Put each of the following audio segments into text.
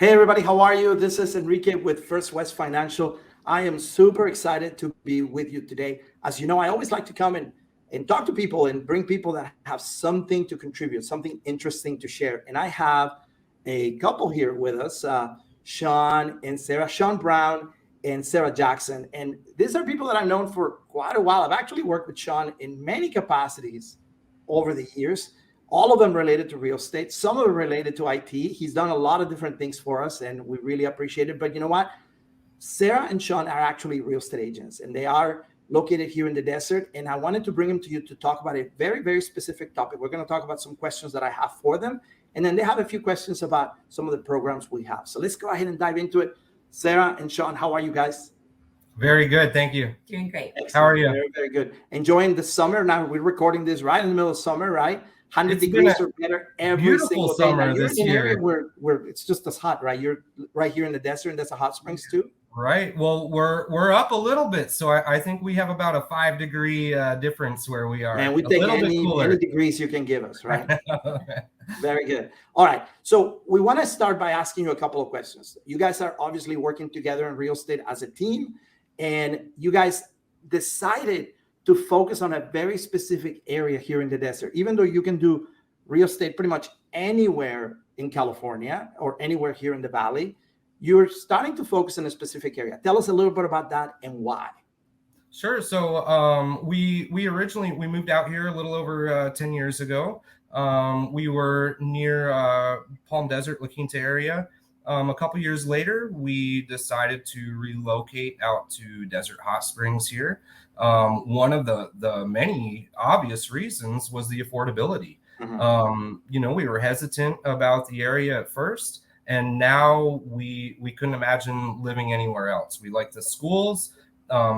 Hey everybody, how are you? This is Enrique with First West Financial. I am super excited to be with you today. As you know, I always like to come and talk to people and bring people that have something to contribute, something interesting to share. And I have a couple here with us, Shaun and Sarah, Shaun Brown and Sarah Jackson. And these are people that I've known for quite a while. I've actually worked with Shaun in many capacities over the years, all of them related to real estate, some of them related to IT. He's done a lot of different things for us, and we really appreciate it. But you know what? Sarah and Shaun are actually real estate agents, and they are located here in the desert. And I wanted to bring them to you to talk about a very, very specific topic. We're going to talk about some questions that I have for them, and then they have a few questions about some of the programs we have. So let's go ahead and dive into it. Sarah and Shaun, how are you guys? Very good. Thank you. Doing great. Excellent. How are you? Very, very good. Enjoying the summer. Now we're recording this right in the middle of summer, right? 100 It's been degrees a or better every beautiful single day. Now, summer you're this in an area year. where it's just as hot, right? You're right here in the desert, and that's a hot springs too. Right. Well, we're up a little bit, so I think we have about a 5 degree difference where we are. And we A take little bit any cooler. degrees you can give us, right? Very good. All right. So we want to start by asking you a couple of questions. You guys are obviously working together in real estate as a team, and you guys decided to focus on a very specific area here in the desert, even though you can do real estate pretty much anywhere in California or anywhere here in the Valley. You're starting to focus in a specific area. Tell us a little bit about that and why. Sure. So we originally we moved out here a little over 10 years ago. We were near Palm Desert, La Quinta area. A couple years later, we decided to relocate out to Desert Hot Springs here. One of the many obvious reasons was the affordability. We were hesitant about the area at first, and now we couldn't imagine living anywhere else. We like the schools.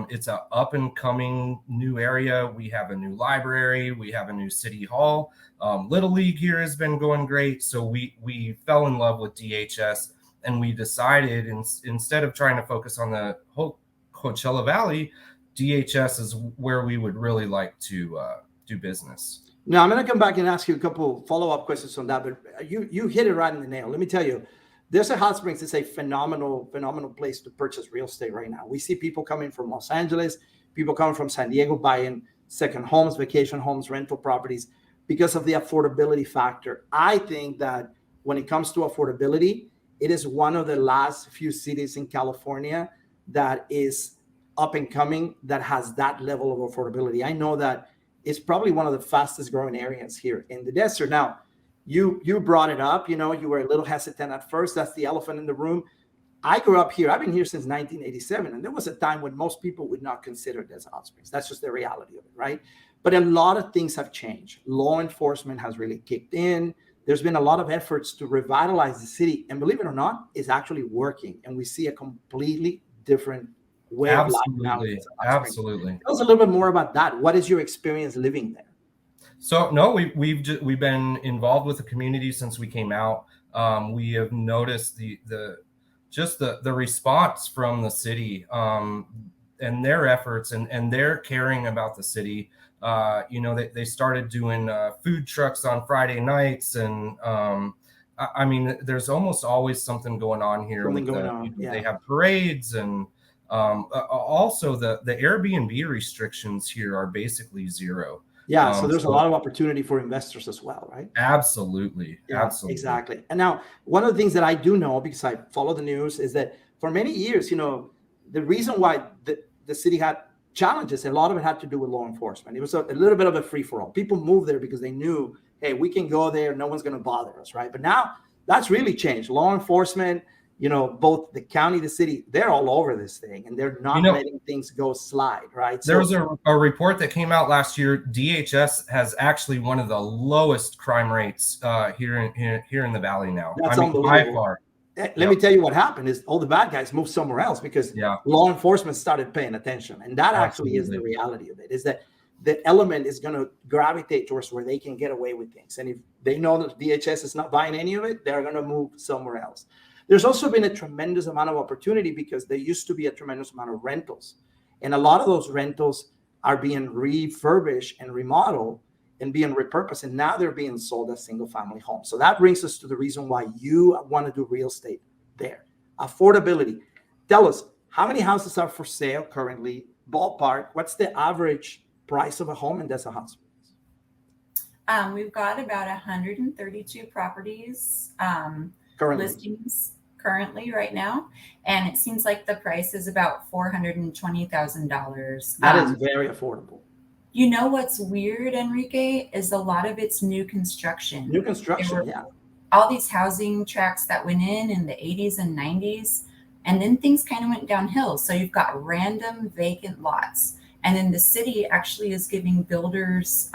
It's a up and coming new area. We have a new library. We have a new city hall. Little League here has been going great. So we fell in love with DHS, and we decided instead of trying to focus on the whole Coachella Valley, DHS is where we would really like to do business. Now, I'm going to come back and ask you a couple follow-up questions on that, but you hit it right in the nail. Let me tell you, Desert Hot Springs is a phenomenal place to purchase real estate right now. We see people coming from Los Angeles, people coming from San Diego buying second homes, vacation homes, rental properties because of the affordability factor. I think that when it comes to affordability, it is one of the last few cities in California that is up and coming that has that level of affordability. I know that it's probably one of the fastest growing areas here in the desert. Now, you brought it up, you were a little hesitant at first. That's the elephant in the room. I grew up here. I've been here since 1987. And there was a time when most people would not consider Desert Hot Springs. That's just the reality of it, right? But a lot of things have changed. Law enforcement has really kicked in. There's been a lot of efforts to revitalize the city. And believe it or not, it's actually working. And we see a completely different way of life now. Absolutely. Tell us a little bit more about that. What is your experience living there? So no, we've been involved with the community since we came out. We have noticed the response from the city and their efforts and their caring about the city. They started doing food trucks on Friday nights, and I mean, there's almost always something going on here. They have parades, and also the Airbnb restrictions here are basically zero. Yeah, so there's a lot of opportunity for investors as well, right? Absolutely. Yeah, Absolutely. exactly. And now, one of the things that I do know, because I follow the news, is that for many years, the reason why the city had challenges, a lot of it had to do with law enforcement. It was a little bit of a free-for-all. People moved there because they knew, hey, we can go there, no one's going to bother us, right? But now that's really changed. Law enforcement, both the county, the city, they're all over this thing, and they're not letting things go slide, right? There was a report that came out last year. DHS has actually one of the lowest crime rates here in the Valley now. That's unbelievable. By far. Let me tell you what happened is all the bad guys moved somewhere else because law enforcement started paying attention. And that actually is the reality of it, is that the element is going to gravitate towards where they can get away with things. And if they know that DHS is not buying any of it, they're going to move somewhere else. There's also been a tremendous amount of opportunity because there used to be a tremendous amount of rentals. And a lot of those rentals are being refurbished and remodeled and being repurposed. And now they're being sold as single family homes. So that brings us to the reason why you want to do real estate there. Affordability. Tell us, how many houses are for sale currently? Ballpark. What's the average price of a home in Desert Hot Springs? We've got about 132 properties Currently. listings currently right now, and it seems like the price is about $420,000. That is very affordable. You know what's weird, Enrique, is a lot of it's new construction. New construction, yeah. All these housing tracts that went in the 80s and 90s, and then things kind of went downhill. So you've got random vacant lots, and then the city actually is giving builders,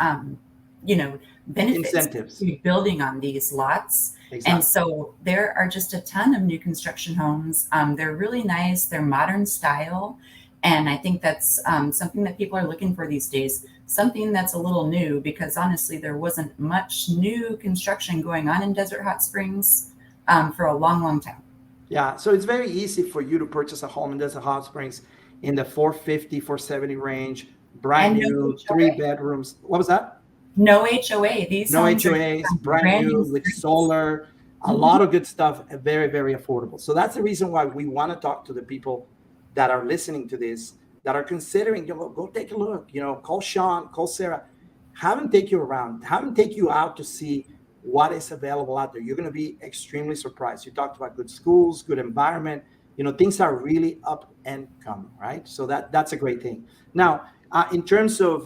benefits, incentives, to building on these lots. Exactly. And so there are just a ton of new construction homes. They're really nice. They're modern style. And I think that's something that people are looking for these days, something that's a little new, because honestly, there wasn't much new construction going on in Desert Hot Springs for a long, long time. Yeah, so it's very easy for you to purchase a home in Desert Hot Springs in the 450, 470 range, brand new, 3 bedrooms. What was that? No HOA. These no HOAs, brand new with solar, a lot of good stuff, very, very affordable. So that's the reason why we want to talk to the people that are listening to this, that are considering, go take a look, call Shaun, call Sarah, have them take you around, have them take you out to see what is available out there. You're going to be extremely surprised. You talked about good schools, good environment, things are really up and coming, right? So that's a great thing. Now, in terms of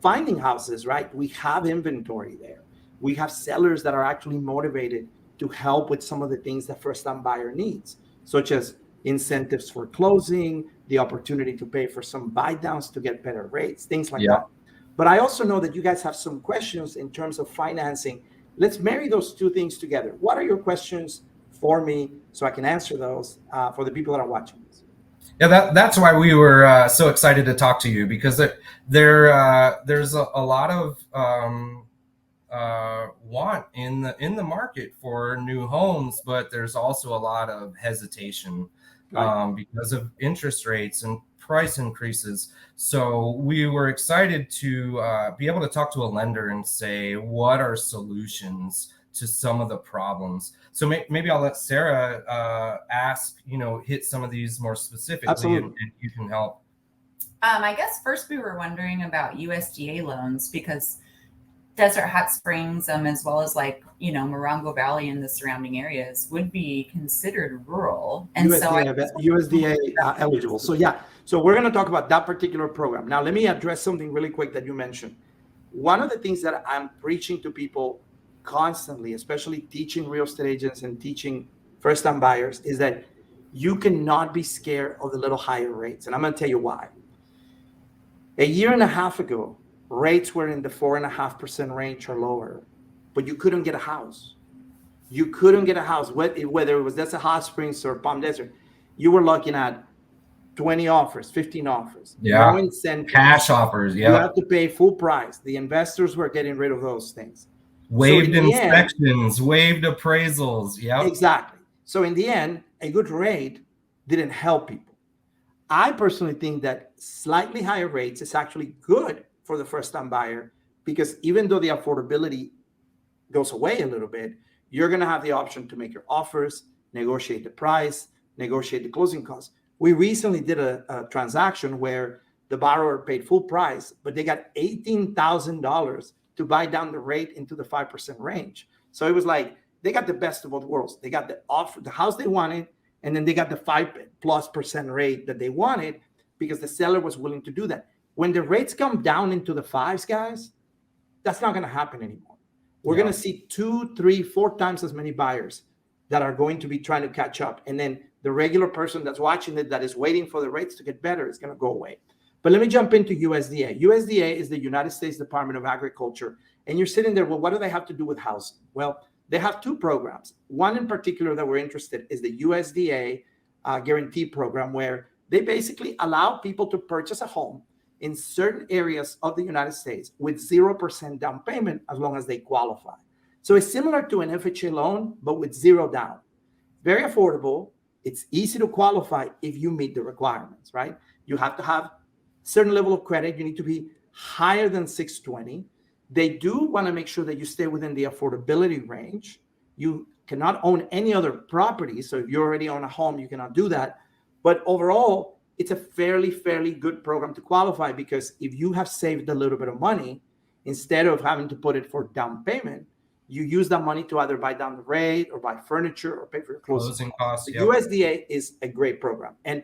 finding houses, right, we have inventory there. We have sellers that are actually motivated to help with some of the things that first-time buyer needs, such as incentives for closing, the opportunity to pay for some buy downs to get better rates, things like that. But I also know that you guys have some questions in terms of financing. Let's marry those two things together. What are your questions for me so I can answer those for the people that are watching this? Yeah, that's why we were so excited to talk to you, because there's a lot of want in the market for new homes, but there's also a lot of hesitation because of interest rates and price increases. So we were excited to be able to talk to a lender and say, what are solutions to some of the problems? So maybe I'll let Sarah hit some of these more specifically, and you can help. I guess first we were wondering about USDA loans, because Desert Hot Springs, as well as Morongo Valley and the surrounding areas, would be considered rural, and USDA eligible. So we're going to talk about that particular program. Now, let me address something really quick that you mentioned. One of the things that I'm preaching to people constantly, especially teaching real estate agents and teaching first-time buyers, is that you cannot be scared of the little higher rates, and I'm going to tell you why. A year and a half ago, rates were in the 4.5% range or lower, but you couldn't get a house. You couldn't get a house, whether it was Desert Hot Springs or Palm Desert. You were looking at 20 offers, 15 offers, no incentives, cash offers. You have to pay full price. The investors were getting rid of those things. Waived inspections, waived appraisals. Yeah, exactly. So in the end, a good rate didn't help people. I personally think that slightly higher rates is actually good for the first-time buyer, because even though the affordability goes away a little bit, you're going to have the option to make your offers, negotiate the price, negotiate the closing costs. We recently did a transaction where the borrower paid full price, but they got $18,000 to buy down the rate into the 5% range. So it was like they got the best of both worlds. They got the house they wanted, and then they got the 5+% rate that they wanted, because the seller was willing to do that. When the rates come down into the 5s, guys, that's not going to happen anymore. We're going to see 2, 3, 4 times as many buyers that are going to be trying to catch up. And then the regular person that's watching it, that is waiting for the rates to get better, is going to go away. But let me jump into USDA. USDA is the United States Department of Agriculture. And you're sitting there, well, what do they have to do with housing? Well, they have 2 programs. One in particular that we're interested is the USDA Guarantee Program, where they basically allow people to purchase a home in certain areas of the United States with 0% down payment, as long as they qualify. So it's similar to an FHA loan, but with 0 down. Very affordable. It's easy to qualify if you meet the requirements, right? You have to have certain level of credit. You need to be higher than 620. They do want to make sure that you stay within the affordability range. You cannot own any other property. So if you already own a home, you cannot do that. But overall, it's a fairly good program to qualify, because if you have saved a little bit of money, instead of having to put it for down payment, you use that money to either buy down the rate or buy furniture or pay for your closing costs. The USDA is a great program. And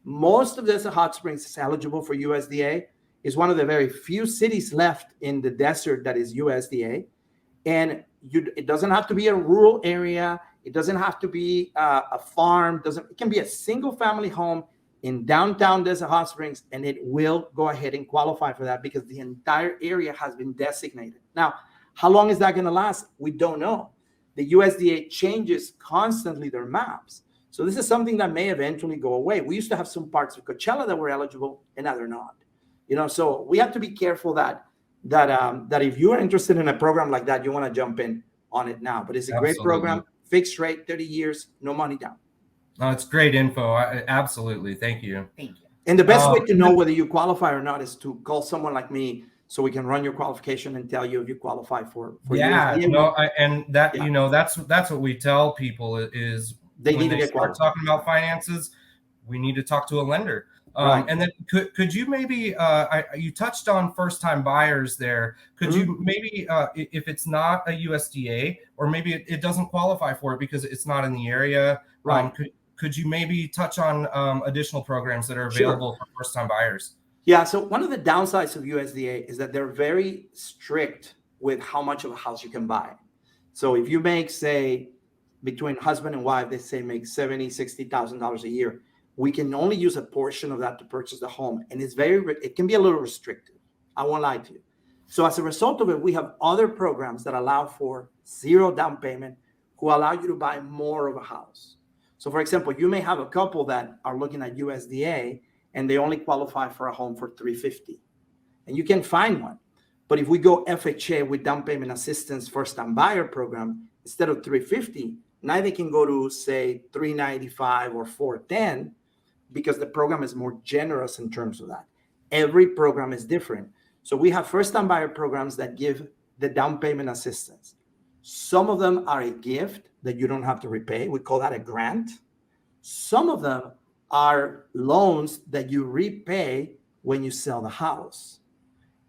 most of Desert Hot Springs is eligible for USDA. It's one of the very few cities left in the desert that is USDA. And it doesn't have to be a rural area. It doesn't have to be a farm. It can be a single family home in downtown Desert Hot Springs, and it will go ahead and qualify for that because the entire area has been designated. Now, how long is that going to last? We don't know. The USDA changes constantly their maps. So this is something that may eventually go away. We used to have some parts of Coachella that were eligible, and now they're not. So we have to be careful that if you are interested in a program like that, you want to jump in on it now. But it's a great program, fixed rate, 30 years, no money down. Oh, it's great info. Absolutely. Thank you. Thank you. And the best way to know whether you qualify or not is to call someone like me, so we can run your qualification and tell you if you qualify for USDA. That's what we tell people is they need to get start talking about finances, we need to talk to a lender. Right. And then could you maybe you touched on first-time buyers there. Could you maybe if it's not a USDA, or maybe it doesn't qualify for it because it's not in the area, right? Could you maybe touch on additional programs that are available for first-time buyers? Yeah. So one of the downsides of USDA is that they're very strict with how much of a house you can buy. So if you make, say, between husband and wife, they say make $70,000, $60,000 a year, we can only use a portion of that to purchase the home. And it can be a little restrictive. I won't lie to you. So as a result of it, we have other programs that allow for zero down payment, who allow you to buy more of a house. So for example, you may have a couple that are looking at USDA and they only qualify for a home for $350,000, and you can find one. But if we go FHA with down payment assistance first-time buyer program, instead of $350,000, now they can go to, say, $395,000 or $410,000, because the program is more generous in terms of that. Every program is different. So we have first-time buyer programs that give the down payment assistance. Some of them are a gift that you don't have to repay. We call that a grant. Some of them are loans that you repay when you sell the house.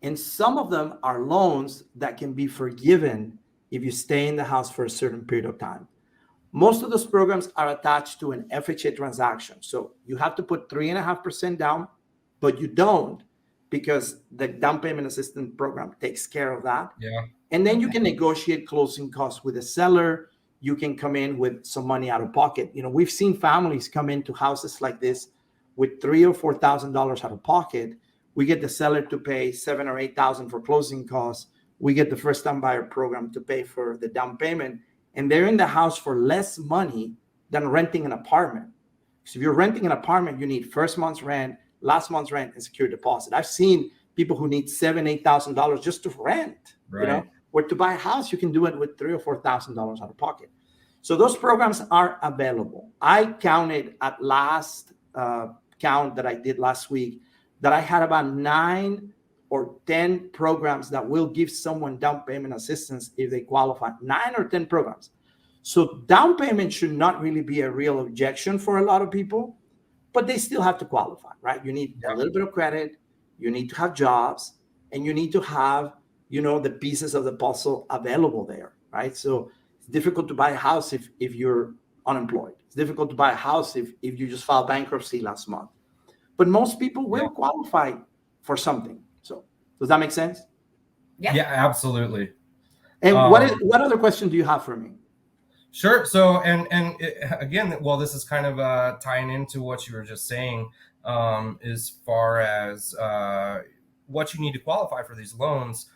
And some of them are loans that can be forgiven if you stay in the house for a certain period of time. Most of those programs are attached to an FHA transaction. So you have to put 3.5% down, but you don't, because the down payment assistance program takes care of that. Yeah. And then you can negotiate closing costs with the seller. You can come in with some money out of pocket. We've seen families come into houses like this with $3,000 or $4,000 out of pocket. We get the seller to pay $7,000 or $8,000 for closing costs. We get the first-time buyer program to pay for the down payment. And they're in the house for less money than renting an apartment. So if you're renting an apartment, you need first month's rent, last month's rent, and secure deposit. I've seen people who need $7,000, $8,000 just to rent. Right. Where to buy a house, you can do it with $3,000 or $4,000 out of pocket. So those programs are available. I counted at last count that I did last week that I had about 9 or 10 programs that will give someone down payment assistance if they qualify. 9 or 10 programs. So down payment should not really be a real objection for a lot of people, but they still have to qualify, right? You need a little bit of credit, you need to have jobs, and you need to have, the pieces of the puzzle available there, right? So it's difficult to buy a house if you're unemployed. It's difficult to buy a house if you just filed bankruptcy last month. But most people will qualify for something. So does that make sense? Yeah, absolutely. And what other question do you have for me? Sure. So, again, well, this is kind of tying into what you were just saying, as far as what you need to qualify for these loans.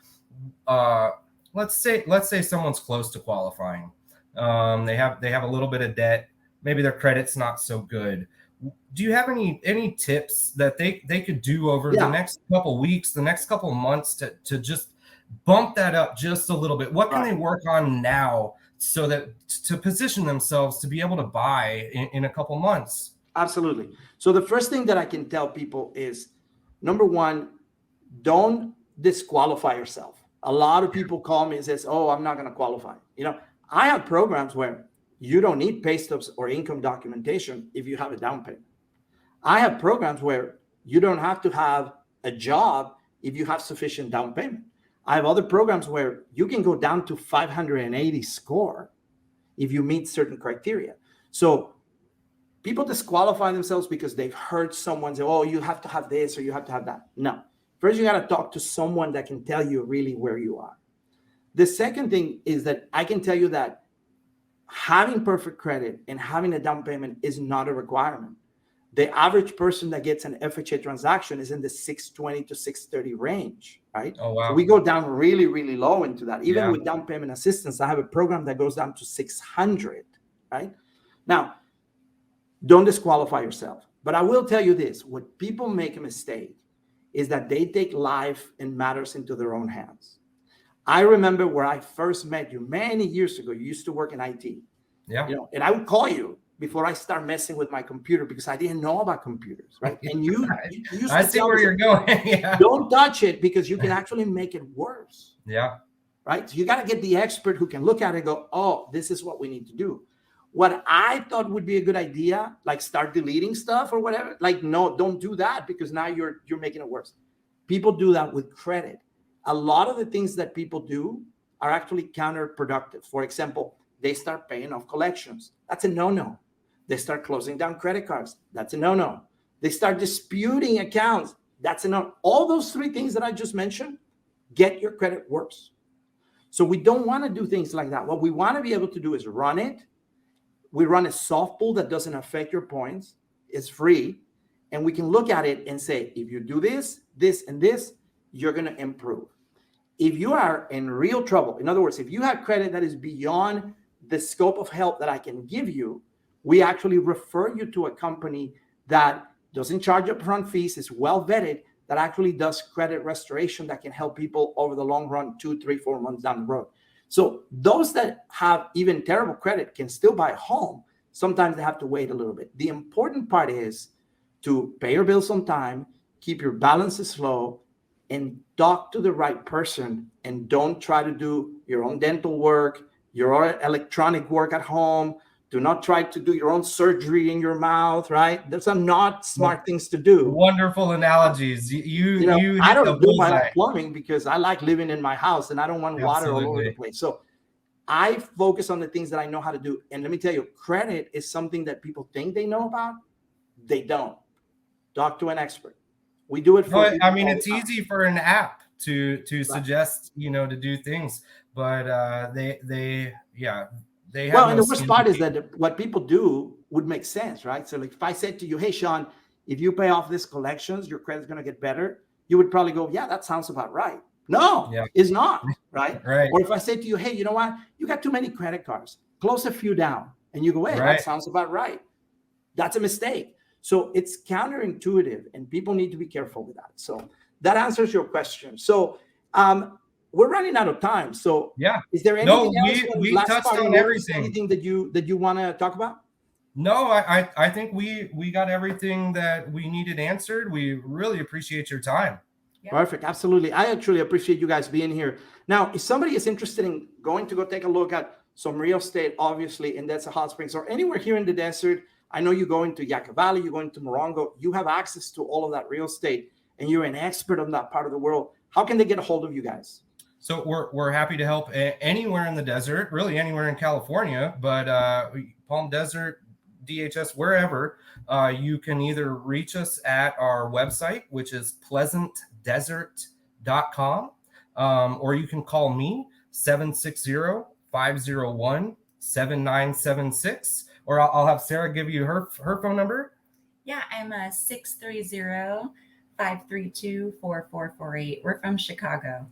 Let's say someone's close to qualifying. They have a little bit of debt. Maybe their credit's not so good. Do you have any tips that they could do over the next couple weeks, the next couple months to just bump that up just a little bit? What can they work on now so that to position themselves to be able to buy in a couple months? Absolutely. So the first thing that I can tell people is, number one, don't disqualify yourself. A lot of people call me and says, "Oh, I'm not going to qualify." I have programs where you don't need pay stubs or income documentation if you have a down payment. I have programs where you don't have to have a job if you have sufficient down payment. I have other programs where you can go down to 580 score if you meet certain criteria. So people disqualify themselves because they've heard someone say, oh, you have to have this or you have to have that. No. First, you got to talk to someone that can tell you really where you are. The second thing is that I can tell you that having perfect credit and having a down payment is not a requirement. The average person that gets an FHA transaction is in the 620 to 630 range, right? Oh, wow. So we go down really, really low into that. Even Yeah. with down payment assistance, I have a program that goes down to 600, right? Now, don't disqualify yourself. But I will tell you this, what people make a mistake is that they take life and matters into their own hands. I remember where I first met you many years ago. You used to work in IT. Yeah. You know, and I would call you before I start messing with my computer because I didn't know about computers, right? And you used I to see tell where me, you're going. Yeah. don't touch it because you can actually make it worse, Yeah. right? So you got to get the expert who can look at it and go, oh, this is what we need to do. What I thought would be a good idea, like start deleting stuff or whatever, like, no, don't do that because now you're making it worse. People do that with credit. A lot of the things that people do are actually counterproductive. For example, they start paying off collections. That's a no-no. They start closing down credit cards. That's a no-no. They start disputing accounts. That's a no. All those three things that I just mentioned get your credit worse. So we don't want to do things like that. What we want to be able to do is run it. We run a soft pull that doesn't affect your points. It's free. And we can look at it and say, if you do this, this, and this, you're going to improve. If you are in real trouble, in other words, if you have credit that is beyond the scope of help that I can give you, we actually refer you to a company that doesn't charge upfront fees, is well vetted, that actually does credit restoration that can help people over the long run, 2, 3, 4 months down the road. So those that have even terrible credit can still buy a home. Sometimes they have to wait a little bit. The important part is to pay your bills on time, keep your balances low, and talk to the right person, and don't try to do your own dental work, your own electronic work at home. Do not try to do your own surgery in your mouth, right? Those are not smart things to do. Wonderful analogies. You I hit the don't do my own bullseye. plumbing because I like living in my house and I don't want water all over Absolutely. the place. So I focus on the things that I know how to do. And let me tell you, credit is something that people think they know about. They don't. Talk to an expert. We do it for No, people I mean, all the it's time. easy for an app to suggest, to do things, but they have Well, no and the worst skin part to is that what people do would make sense, right? So like if I said to you, hey, Shaun, if you pay off these collections, your credit's going to get better. You would probably go, yeah, that sounds about right. No, Yeah. it's not, right? Right. Or if I say to you, hey, you know what? You got too many credit cards. Close a few down. And you go, hey, Right. that sounds about right. That's a mistake. So it's counterintuitive and people need to be careful with that. So that answers your question. So we're running out of time. So Yeah. is there No, anything else? we Last touched parting on words? everything. Anything that you want to talk about? No, I think we got everything that we needed answered. We really appreciate your time. Yeah. Perfect. Absolutely. I actually appreciate you guys being here. Now, if somebody is interested in going to go take a look at some real estate, obviously, in Desert Hot Springs or anywhere here in the desert, I know you go into Yucca Valley, you go into Morongo, you have access to all of that real estate and you're an expert on that part of the world. How can they get a hold of you guys? So we're happy to help anywhere in the desert, really anywhere in California, but Palm Desert, DHS, wherever, you can either reach us at our website, which is pleasantdesert.com, or you can call me 760-501-7976, or I'll have Sarah give you her phone number. Yeah, I'm 630-532-4448. We're from Chicago.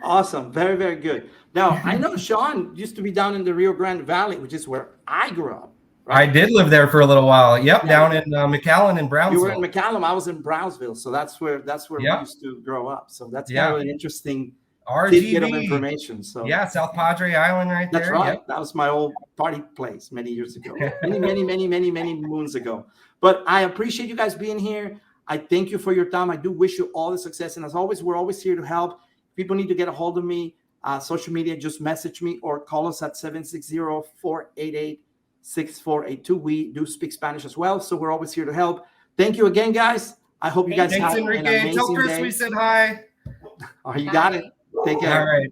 Awesome. Very, very good. Now, I know Shaun used to be down in the Rio Grande Valley, which is where I grew up. Right? I did live there for a little while. Yep, Yeah. down in McAllen and Brownsville. You were in McAllen. I was in Brownsville. So that's where Yep. we used to grow up. So that's Yeah. kind of an interesting RGV. tidbit of information. So Yeah, South Padre Island right that's there. right. Yep. That was my old party place many years ago, many moons ago. But I appreciate you guys being here. I thank you for your time. I do wish you all the success. And as always, we're always here to help. People need to get a hold of me. social media, just message me or call us at 760-488-6482. We do speak Spanish as well, so we're always here to help. Thank you again, guys. I hope you guys Thanks, have Enrique. an amazing Tell Chris day. we said hi. Oh, you got it. Take care. All right.